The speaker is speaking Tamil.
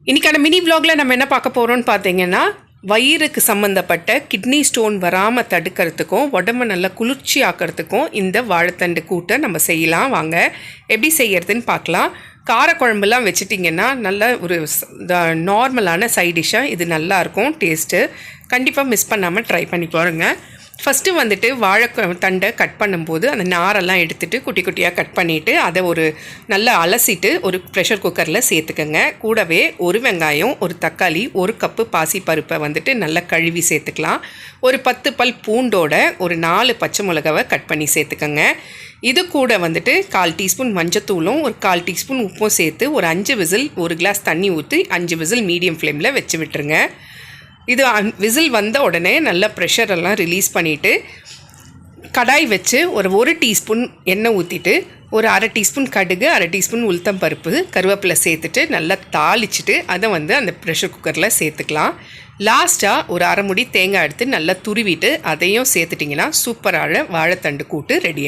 இன்றைக்கான மினி விலாகில் நம்ம என்ன பார்க்க போகிறோம்னு பார்த்தீங்கன்னா, வயிறுக்கு சம்மந்தப்பட்ட கிட்னி ஸ்டோன் வராமல் தடுக்கிறதுக்கும் உடம்பை நல்லா குளிர்ச்சி ஆக்கிறதுக்கும் இந்த வாழைத்தண்டு கூட்டை நம்ம செய்யலாம். வாங்க எப்படி செய்யறதுன்னு பார்க்கலாம். காரக்குழம்புலாம் வச்சுட்டிங்கன்னா நல்ல ஒரு நார்மலான சைட் டிஷ்ஷாக இது நல்லாயிருக்கும். டேஸ்ட்டு கண்டிப்பாக மிஸ் பண்ணாமல் ட்ரை பண்ணி பாருங்கள். ஃபஸ்ட்டு வந்துட்டு வாழைத்தண்டை கட் பண்ணும்போது அந்த நாரெல்லாம் எடுத்துகிட்டு குட்டி குட்டியாக கட் பண்ணிவிட்டு அதை ஒரு நல்லா அலசிட்டு ஒரு ப்ரெஷர் குக்கரில் சேர்த்துக்கோங்க. கூடவே ஒரு வெங்காயம், ஒரு தக்காளி, ஒரு கப்பு பாசிப்பருப்பை வந்துட்டு நல்லா கழுவி சேர்த்துக்கலாம். ஒரு 10 பல் பூண்டோட ஒரு 4 பச்சை மிளகாவை கட் பண்ணி சேர்த்துக்கோங்க. இது கூட வந்துட்டு 1/4 டீஸ்பூன் மஞ்சத்தூளும் ஒரு 1/4 டீஸ்பூன் உப்பும் சேர்த்து ஒரு 5 விசில், ஒரு கிளாஸ் தண்ணி ஊற்றி 5 விசில் மீடியம் ஃப்ளேமில் வச்சு விட்டுருங்க. இது விசில் வந்த உடனே நல்லா ப்ரெஷரெல்லாம் ரிலீஸ் பண்ணிவிட்டு கடாய் வச்சு ஒரு டீஸ்பூன் எண்ணெய் ஊற்றிட்டு ஒரு 1/2 டீஸ்பூன் கடுகு, 1/2 டீஸ்பூன் உளுத்தம் பருப்பு, கருவேப்பிலை சேர்த்துட்டு நல்லா தாளிச்சிட்டு அதை அந்த ப்ரெஷர் குக்கரில் சேர்த்துக்கலாம். லாஸ்ட்டாக ஒரு 1/2 முடி தேங்காய் எடுத்து நல்லா துருவிட்டு அதையும் சேர்த்துட்டிங்கன்னா சூப்பரான வாழைத்தண்டு கூட்டு ரெடி.